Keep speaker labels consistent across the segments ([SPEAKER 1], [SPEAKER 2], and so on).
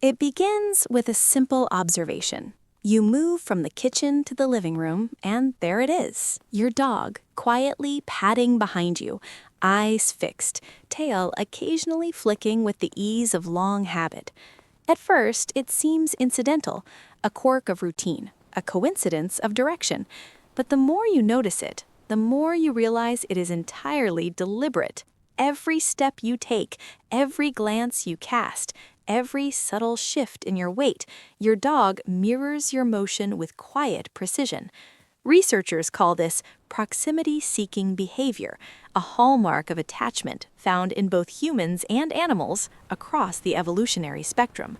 [SPEAKER 1] It begins with a simple observation. You move from the kitchen to the living room, and there it is, your dog, quietly padding behind you, eyes fixed, tail occasionally flicking with the ease of long habit. At first, it seems incidental, a quirk of routine, a coincidence of direction. But the more you notice it, the more you realize it is entirely deliberate. Every step you take, every glance you cast, every subtle shift in your weight, your dog mirrors your motion with quiet precision. Researchers call this proximity-seeking behavior, a hallmark of attachment found in both humans and animals across the evolutionary spectrum.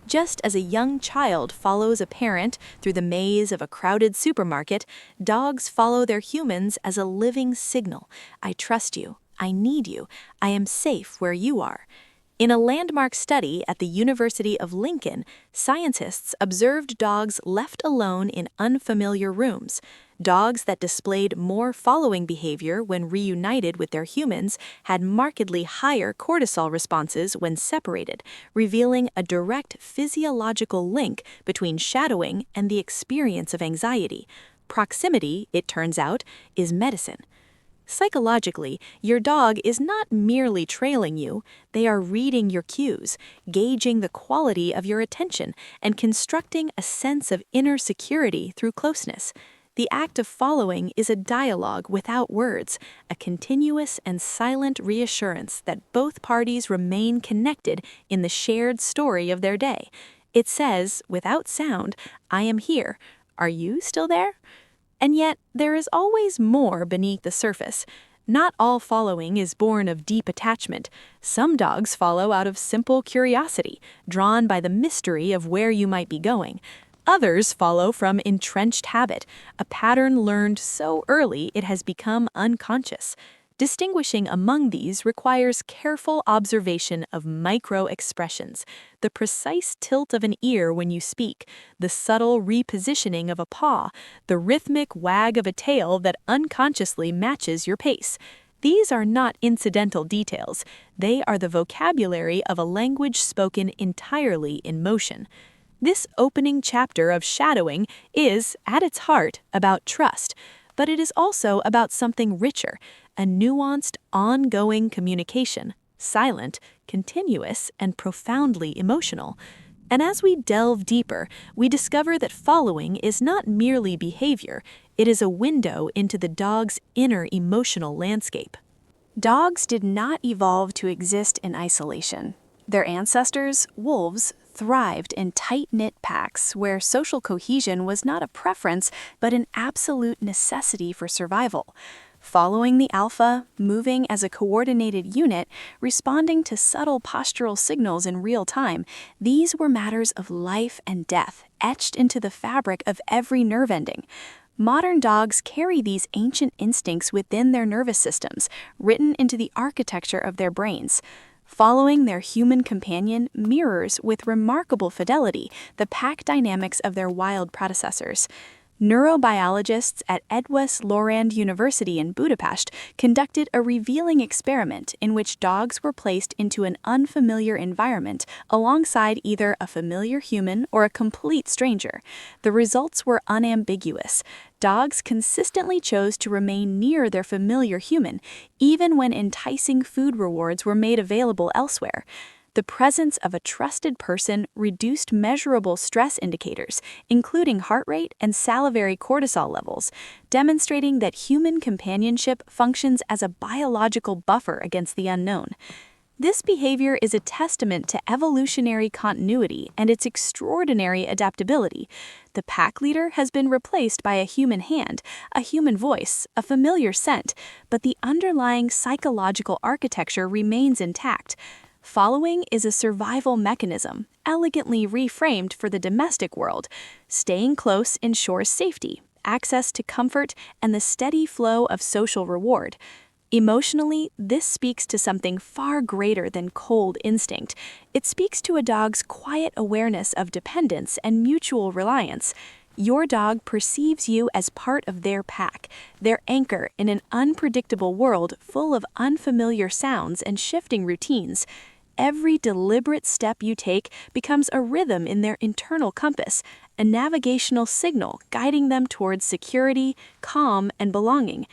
[SPEAKER 1] Just as a young child follows a parent through the maze of a crowded supermarket, dogs follow their humans as a living signal. I trust you. I need you. I am safe where you are. In a landmark study at the University of Lincoln, scientists observed dogs left alone in unfamiliar rooms. Dogs that displayed more following behavior when reunited with their humans had markedly higher cortisol responses when separated, revealing a direct physiological link between shadowing and the experience of anxiety. Proximity, it turns out, is medicine. Psychologically, your dog is not merely trailing you, they are reading your cues, gauging the quality of your attention, and constructing a sense of inner security through closeness. The act of following is a dialogue without words, a continuous and silent reassurance that both parties remain connected in the shared story of their day. It says, without sound, I am here. Are you still there? And yet, there is always more beneath the surface. Not all following is born of deep attachment. Some dogs follow out of simple curiosity, drawn by the mystery of where you might be going. Others follow from entrenched habit, a pattern learned so early it has become unconscious. Distinguishing among these requires careful observation of micro-expressions, the precise tilt of an ear when you speak, the subtle repositioning of a paw, the rhythmic wag of a tail that unconsciously matches your pace. These are not incidental details. They are the vocabulary of a language spoken entirely in motion. This opening chapter of shadowing is, at its heart, about trust, but it is also about something richer, a nuanced, ongoing communication, silent, continuous, and profoundly emotional. And as we delve deeper, we discover that following is not merely behavior, it is a window into the dog's inner emotional landscape. Dogs did not evolve to exist in isolation. Their ancestors, wolves, thrived in tight-knit packs where social cohesion was not a preference but an absolute necessity for survival. Following the alpha, moving as a coordinated unit, responding to subtle postural signals in real time, these were matters of life and death, etched into the fabric of every nerve ending. Modern dogs carry these ancient instincts within their nervous systems, written into the architecture of their brains. Following their human companion mirrors with remarkable fidelity the pack dynamics of their wild predecessors. Neurobiologists at Edwes Lorand University in Budapest conducted a revealing experiment in which dogs were placed into an unfamiliar environment alongside either a familiar human or a complete stranger. The results were unambiguous. Dogs consistently chose to remain near their familiar human, even when enticing food rewards were made available elsewhere. The presence of a trusted person reduced measurable stress indicators, including heart rate and salivary cortisol levels, demonstrating that human companionship functions as a biological buffer against the unknown. This behavior is a testament to evolutionary continuity and its extraordinary adaptability. The pack leader has been replaced by a human hand, a human voice, a familiar scent, but the underlying psychological architecture remains intact. Following is a survival mechanism, elegantly reframed for the domestic world. Staying close ensures safety, access to comfort, and the steady flow of social reward. Emotionally, this speaks to something far greater than cold instinct. It speaks to a dog's quiet awareness of dependence and mutual reliance. Your dog perceives you as part of their pack, their anchor in an unpredictable world full of unfamiliar sounds and shifting routines. every deliberate step you take becomes a rhythm in their internal compass, a navigational signal guiding them towards security, calm, and belonging.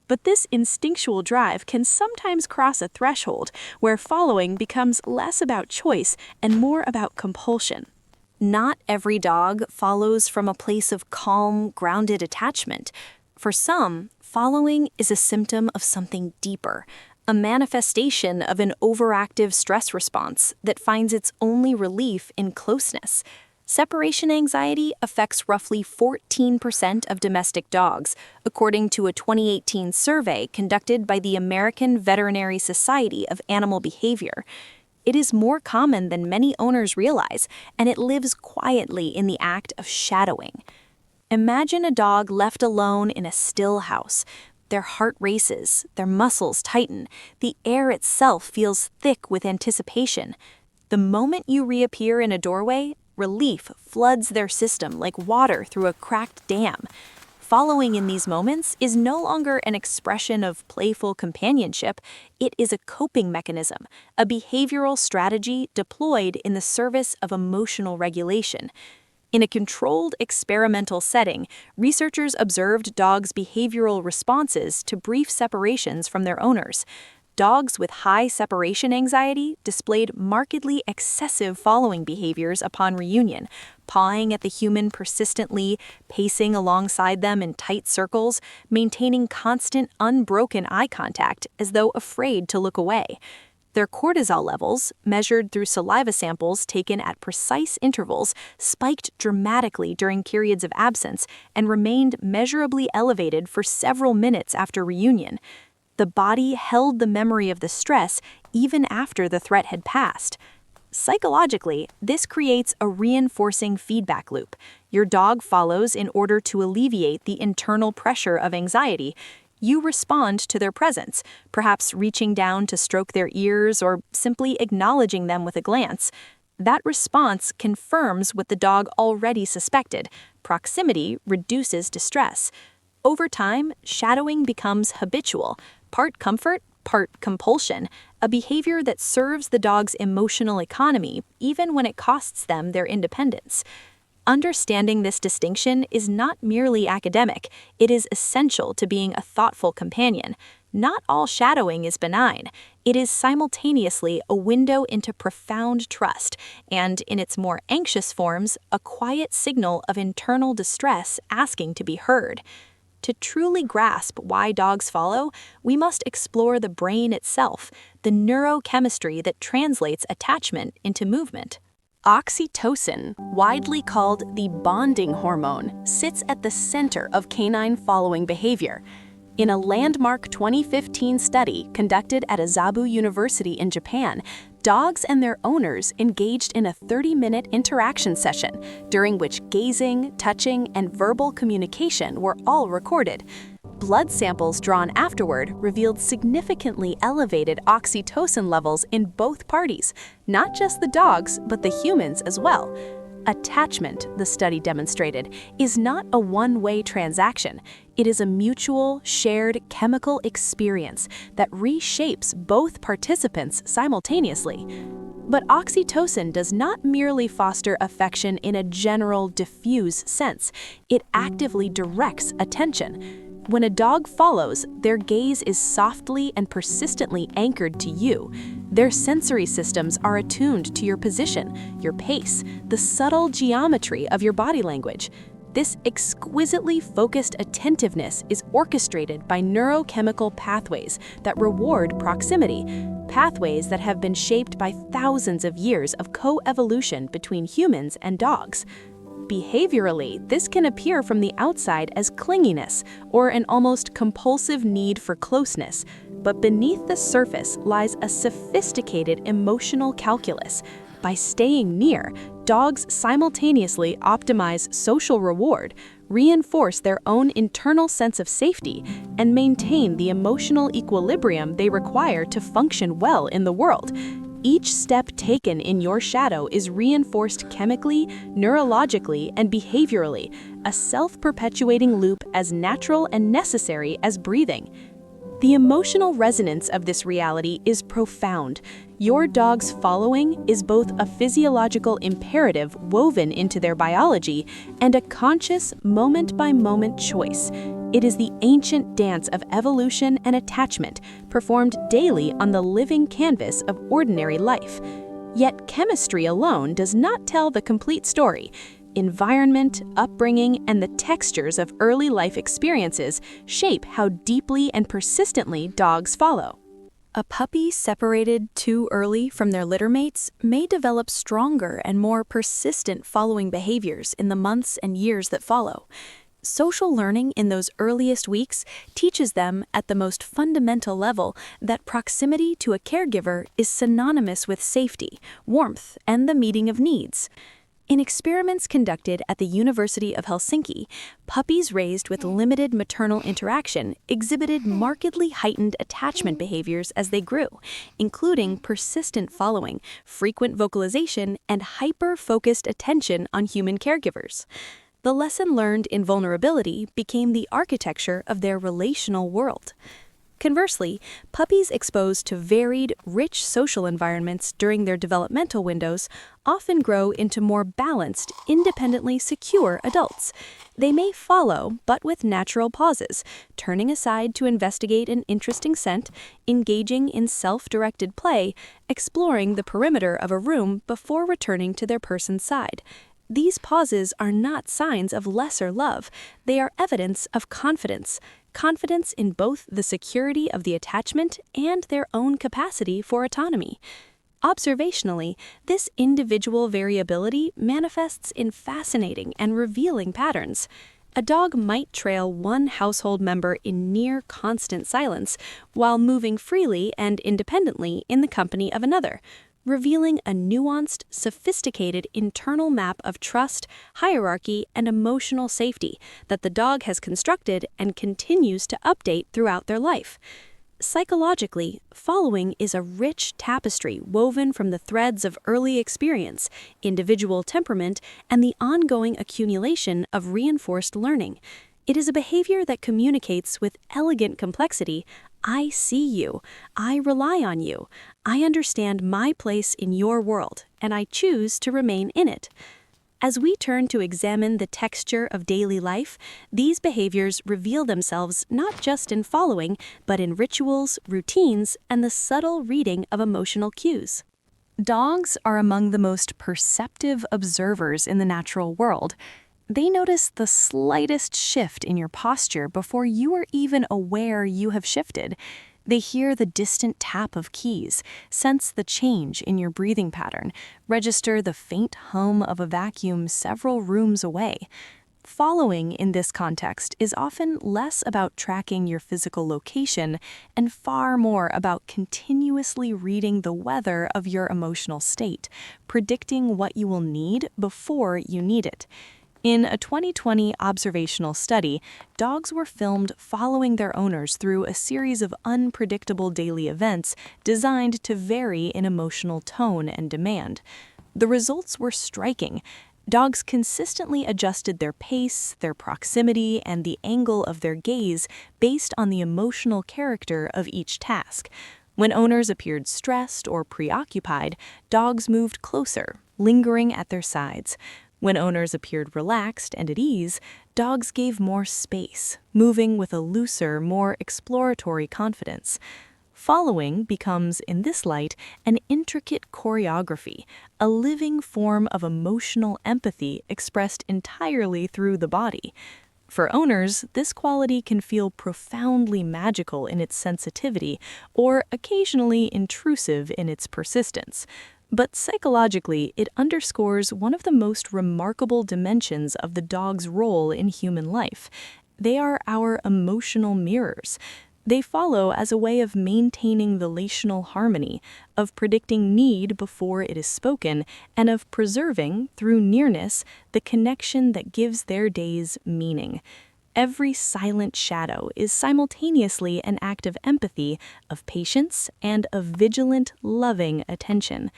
[SPEAKER 1] But this instinctual drive can sometimes cross a threshold where following becomes less about choice and more about compulsion. Not every dog follows from a place of calm, grounded attachment. For some, following is a symptom of something deeper, a manifestation of an overactive stress response that finds its only relief in closeness. Separation anxiety affects roughly 14% of domestic dogs, according to a 2018 survey conducted by the American Veterinary Society of Animal Behavior. It is more common than many owners realize, and it lives quietly in the act of shadowing. Imagine a dog left alone in a still house. Their heart races, their muscles tighten, the air itself feels thick with anticipation. The moment you reappear in a doorway, relief floods their system like water through a cracked dam. Following in these moments is no longer an expression of playful companionship, it is a coping mechanism, a behavioral strategy deployed in the service of emotional regulation. In a controlled experimental setting, researchers observed dogs' behavioral responses to brief separations from their owners. Dogs with high separation anxiety displayed markedly excessive following behaviors upon reunion, pawing at the human persistently, pacing alongside them in tight circles, maintaining constant, unbroken eye contact as though afraid to look away. Their cortisol levels, measured through saliva samples taken at precise intervals, spiked dramatically during periods of absence and remained measurably elevated for several minutes after reunion. The body held the memory of the stress even after the threat had passed. Psychologically, this creates a reinforcing feedback loop. Your dog follows in order to alleviate the internal pressure of anxiety. You respond to their presence, perhaps reaching down to stroke their ears or simply acknowledging them with a glance. That response confirms what the dog already suspected. Proximity reduces distress. Over time, shadowing becomes habitual, part comfort, part compulsion, a behavior that serves the dog's emotional economy even when it costs them their independence. Understanding this distinction is not merely academic, it is essential to being a thoughtful companion. Not all shadowing is benign. It is simultaneously a window into profound trust, and in its more anxious forms, a quiet signal of internal distress asking to be heard. To truly grasp why dogs follow, we must explore the brain itself, the neurochemistry that translates attachment into movement. Oxytocin, widely called the bonding hormone, sits at the center of canine following behavior. In a landmark 2015 study conducted at Azabu University in Japan, dogs and their owners engaged in a 30-minute interaction session, during which gazing, touching, and verbal communication were all recorded. Blood samples drawn afterward revealed significantly elevated oxytocin levels in both parties, not just the dogs, but the humans as well. Attachment, the study demonstrated, is not a one-way transaction. It is a mutual, shared chemical experience that reshapes both participants simultaneously. But oxytocin does not merely foster affection in a general, diffuse sense. It actively directs attention. When a dog follows, their gaze is softly and persistently anchored to you. Their sensory systems are attuned to your position, your pace, the subtle geometry of your body language. This exquisitely focused attentiveness is orchestrated by neurochemical pathways that reward proximity, pathways that have been shaped by thousands of years of co-evolution between humans and dogs. Behaviorally, this can appear from the outside as clinginess or an almost compulsive need for closeness, but beneath the surface lies a sophisticated emotional calculus. By staying near, dogs simultaneously optimize social reward, reinforce their own internal sense of safety, and maintain the emotional equilibrium they require to function well in the world. Each step taken in your shadow is reinforced chemically, neurologically, and behaviorally, a self-perpetuating loop as natural and necessary as breathing. The emotional resonance of this reality is profound. Your dog's following is both a physiological imperative woven into their biology and a conscious, moment-by-moment choice. It is the ancient dance of evolution and attachment, performed daily on the living canvas of ordinary life. Yet chemistry alone does not tell the complete story. Environment, upbringing, and the textures of early life experiences shape how deeply and persistently dogs follow. A puppy separated too early from their litter mates may develop stronger and more persistent following behaviors in the months and years that follow. Social learning in those earliest weeks teaches them at the most fundamental level that proximity to a caregiver is synonymous with safety, warmth, and the meeting of needs. In experiments conducted at the University of Helsinki, puppies raised with limited maternal interaction exhibited markedly heightened attachment behaviors as they grew, including persistent following, frequent vocalization, and hyper-focused attention on human caregivers. The lesson learned in vulnerability became the architecture of their relational world. Conversely, puppies exposed to varied, rich social environments during their developmental windows often grow into more balanced, independently secure adults. They may follow, but with natural pauses, turning aside to investigate an interesting scent, engaging in self-directed play, exploring the perimeter of a room before returning to their person's side. These pauses are not signs of lesser love. They are evidence of confidence in both the security of the attachment and their own capacity for autonomy. Observationally, this individual variability manifests in fascinating and revealing patterns. A dog might trail one household member in near constant silence while moving freely and independently in the company of another, revealing a nuanced, sophisticated internal map of trust, hierarchy, and emotional safety that the dog has constructed and continues to update throughout their life. Psychologically, following is a rich tapestry woven from the threads of early experience, individual temperament, and the ongoing accumulation of reinforced learning. It is a behavior that communicates with elegant complexity. I see you. I rely on you. I understand my place in your world, and I choose to remain in it. As we turn to examine the texture of daily life, these behaviors reveal themselves not just in following, but in rituals, routines, and the subtle reading of emotional cues. Dogs are among the most perceptive observers in the natural world. They notice the slightest shift in your posture before you are even aware you have shifted. They hear the distant tap of keys, sense the change in your breathing pattern, register the faint hum of a vacuum several rooms away. Following in this context is often less about tracking your physical location and far more about continuously reading the weather of your emotional state, predicting what you will need before you need it. In a 2020 observational study, dogs were filmed following their owners through a series of unpredictable daily events designed to vary in emotional tone and demand. The results were striking. Dogs consistently adjusted their pace, their proximity, and the angle of their gaze based on the emotional character of each task. When owners appeared stressed or preoccupied, dogs moved closer, lingering at their sides. When owners appeared relaxed and at ease, dogs gave more space, moving with a looser, more exploratory confidence. Following becomes, in this light, an intricate choreography, a living form of emotional empathy expressed entirely through the body. For owners, this quality can feel profoundly magical in its sensitivity or occasionally intrusive in its persistence. But psychologically, it underscores one of the most remarkable dimensions of the dog's role in human life. They are our emotional mirrors. They follow as a way of maintaining relational harmony, of predicting need before it is spoken, and of preserving, through nearness, the connection that gives their days meaning. Every silent shadow is simultaneously an act of empathy, of patience, and of vigilant, loving attention.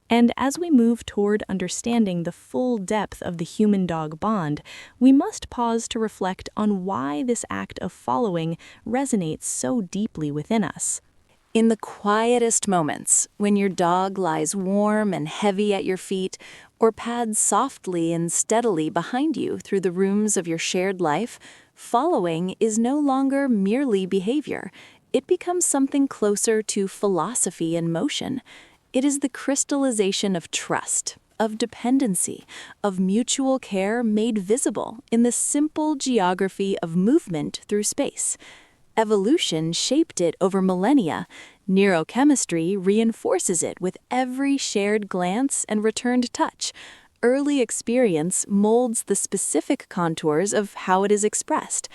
[SPEAKER 1] And as we move toward understanding the full depth of the human-dog bond, we must pause to reflect on why this act of following resonates so deeply within us. In the quietest moments, when your dog lies warm and heavy at your feet, or pads softly and steadily behind you through the rooms of your shared life, following is no longer merely behavior. It becomes something closer to philosophy and motion. It is the crystallization of trust, of dependency, of mutual care made visible in the simple geography of movement through space. Evolution shaped it over millennia. Neurochemistry reinforces it with every shared glance and returned touch. Early experience molds the specific contours of how it is expressed.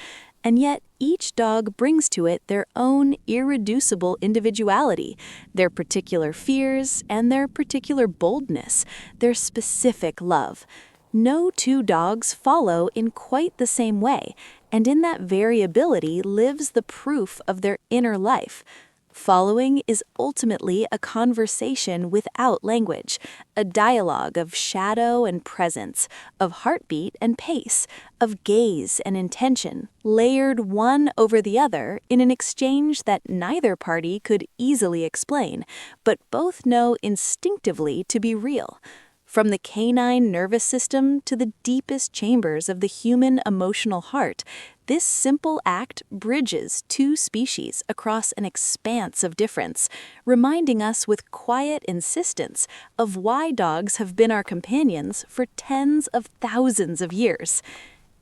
[SPEAKER 1] And yet, each dog brings to it their own irreducible individuality, their particular fears and their particular boldness, their specific love. No two dogs follow in quite the same way, and in that variability lives the proof of their inner life. Following is ultimately a conversation without language, a dialogue of shadow and presence, of heartbeat and pace, of gaze and intention, layered one over the other in an exchange that neither party could easily explain, but both know instinctively to be real. From the canine nervous system to the deepest chambers of the human emotional heart, this simple act bridges two species across an expanse of difference, reminding us with quiet insistence of why dogs have been our companions for tens of thousands of years.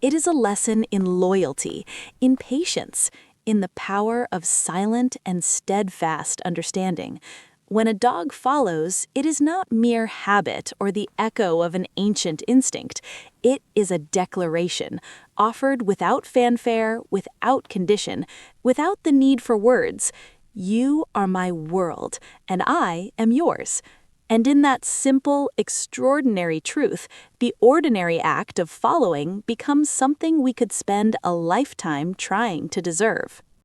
[SPEAKER 1] It is a lesson in loyalty, in patience, in the power of silent and steadfast understanding. When a dog follows, it is not mere habit or the echo of an ancient instinct. It is a declaration, offered without fanfare, without condition, without the need for words. You are my world, and I am yours. And in that simple, extraordinary truth, the ordinary act of following becomes something we could spend a lifetime trying to deserve.